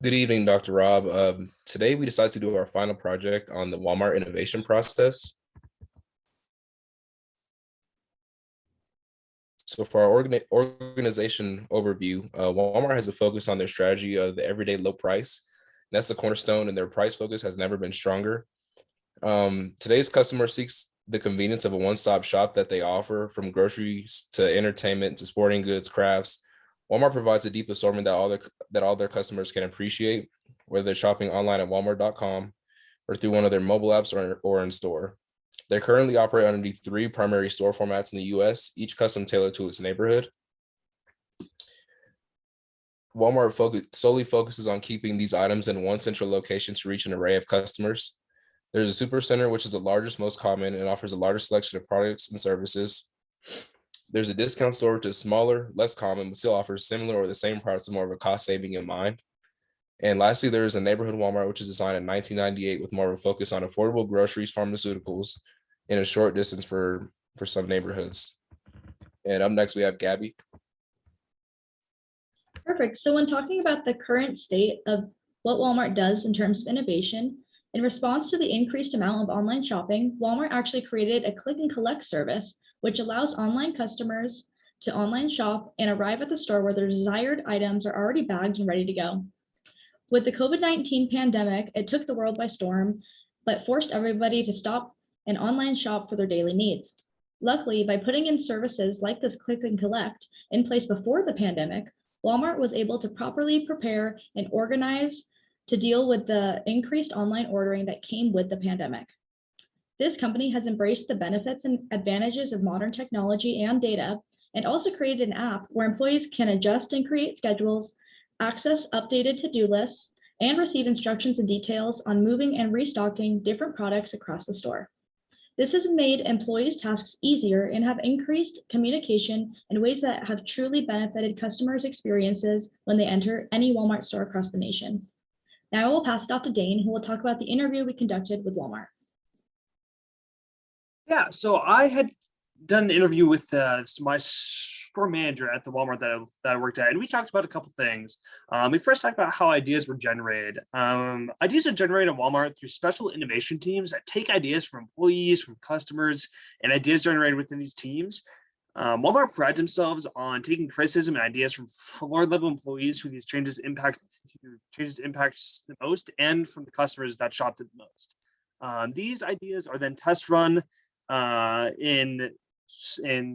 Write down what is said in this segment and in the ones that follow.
Good evening, Dr. Rob. Today we decided to do our final project on the Walmart innovation process. So for our organization overview, Walmart has a focus on their strategy of the everyday low price. And that's the cornerstone, and their price focus has never been stronger. Today's customer seeks the convenience of a one-stop shop that they offer, from groceries to entertainment to sporting goods, crafts. Walmart provides a deep assortment that all their customers can appreciate, whether they're shopping online at walmart.com or through one of their mobile apps or in store. They currently operate underneath three primary store formats in the US, each custom tailored to its neighborhood. Walmart solely focuses on keeping these items in one central location to reach an array of customers. There's a super center, which is the largest, most common, and offers a larger selection of products and services. There's a discount store, which is smaller, less common, but still offers similar or the same products with more of a cost saving in mind. And lastly, there is a neighborhood Walmart, which is designed in 1998 with more of a focus on affordable groceries, pharmaceuticals, in a short distance for some neighborhoods. And up next, we have Gabby. Perfect. So when talking about the current state of what Walmart does in terms of innovation, in response to the increased amount of online shopping, Walmart actually created a click and collect service, which allows online customers to online shop and arrive at the store where their desired items are already bagged and ready to go. With the COVID-19 pandemic, it took the world by storm, but forced everybody to stop and online shop for their daily needs. Luckily, by putting in services like this click and collect in place before the pandemic, Walmart was able to properly prepare and organize to deal with the increased online ordering that came with the pandemic. This company has embraced the benefits and advantages of modern technology and data, and also created an app where employees can adjust and create schedules, access updated to-do lists, and receive instructions and details on moving and restocking different products across the store. This has made employees' tasks easier and have increased communication in ways that have truly benefited customers' experiences when they enter any Walmart store across the nation. Now I will pass it off to Dane, who will talk about the interview we conducted with Walmart. Yeah, so I had done an interview with my store manager at the Walmart that I worked at, and we talked about a couple things. We first talked about how ideas were generated. Ideas are generated at Walmart through special innovation teams that take ideas from employees, from customers, and ideas generated within these teams. Walmart prides themselves on taking criticism and ideas from floor-level employees who these changes impacts the most, and from the customers that shopped it the most. These ideas are then test run in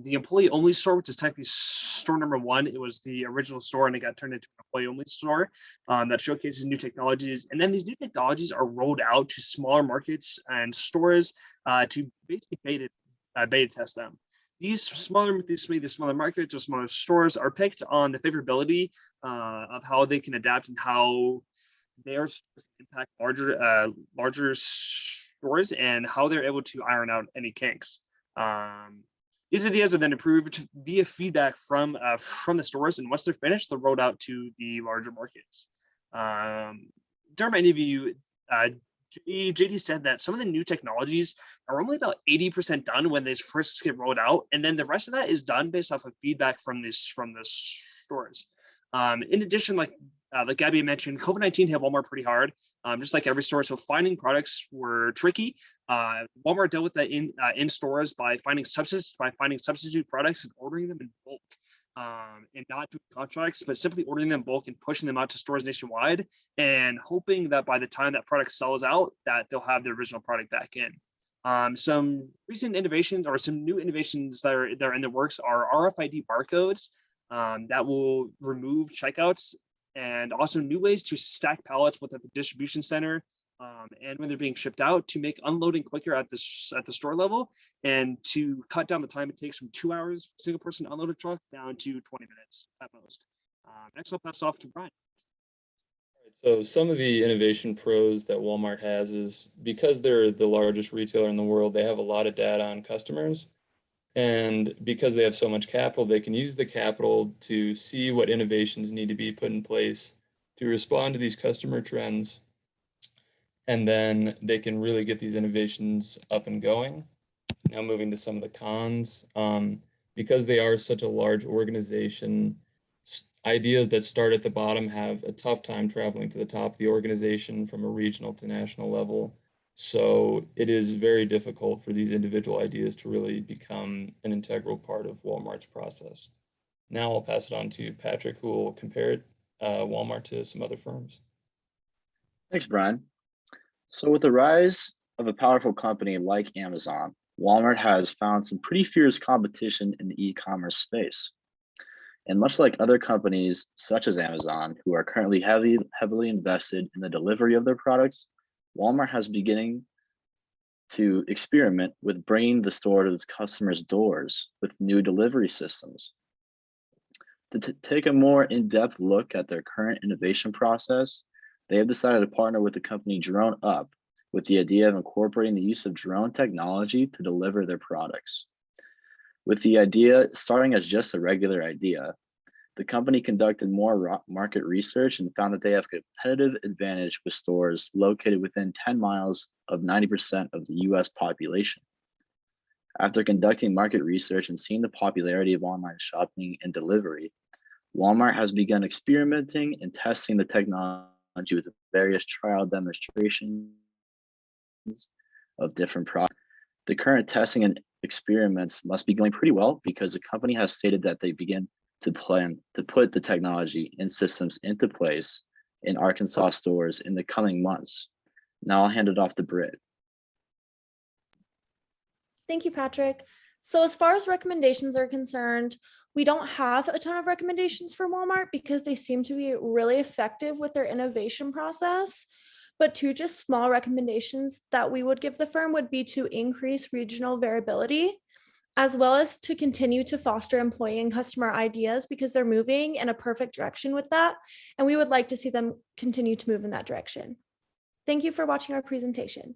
the employee-only store, which is technically store number one. It was the original store, and it got turned into an employee-only store that showcases new technologies. And then these new technologies are rolled out to smaller markets and stores to basically beta test them. These smaller markets or smaller stores are picked on the favorability of how they can adapt and how they are impact larger stores and how they're able to iron out any kinks. These ideas are then approved via feedback from the stores, and once they're finished, they're rolled out to the larger markets. During my interview, JD said that some of the new technologies are only about 80% done when they first get rolled out, and then the rest of that is done based off of feedback from the stores. In addition, like Gabby mentioned, COVID-19 hit Walmart pretty hard, just like every store. So finding products were tricky. Walmart dealt with that in stores by finding substitute products and ordering them in bulk, and not doing contracts, but simply ordering them in bulk and pushing them out to stores nationwide, and hoping that by the time that product sells out, that they'll have the original product back in. Some recent innovations or some new innovations that are in the works are RFID barcodes that will remove checkouts, and also new ways to stack pallets within the distribution center and when they're being shipped out, to make unloading quicker at the store level, and to cut down the time it takes from 2 hours for a single person to unload a truck down to 20 minutes at most. Next, I'll pass off to Brian. So some of the innovation pros that Walmart has is because they're the largest retailer in the world, they have a lot of data on customers. And because they have so much capital, they can use the capital to see what innovations need to be put in place to respond to these customer trends. And then they can really get these innovations up and going. Now moving to some of the cons, because they are such a large organization, ideas that start at the bottom have a tough time traveling to the top of the organization from a regional to national level. So it is very difficult for these individual ideas to really become an integral part of Walmart's process. Now I'll pass it on to Patrick, who will compare Walmart to some other firms. Thanks, Brian. So with the rise of a powerful company like Amazon, Walmart has found some pretty fierce competition in the e-commerce space. And much like other companies such as Amazon, who are currently heavily invested in the delivery of their products, Walmart has beginning to experiment with bringing the store to its customers' doors with new delivery systems. To take a more in-depth look at their current innovation process, they have decided to partner with the company Drone Up with the idea of incorporating the use of drone technology to deliver their products. With the idea starting as just a regular idea, the company conducted more market research and found that they have a competitive advantage with stores located within 10 miles of 90% of the US population. After conducting market research and seeing the popularity of online shopping and delivery, Walmart has begun experimenting and testing the technology with various trial demonstrations of different products. The current testing and experiments must be going pretty well because the company has stated that they begin to plan to put the technology and systems into place in Arkansas stores in the coming months. Now I'll hand it off to Britt. Thank you, Patrick. So as far as recommendations are concerned, we don't have a ton of recommendations for Walmart because they seem to be really effective with their innovation process. But two just small recommendations that we would give the firm would be to increase regional variability, as well as to continue to foster employee and customer ideas because they're moving in a perfect direction with that. And we would like to see them continue to move in that direction. Thank you for watching our presentation.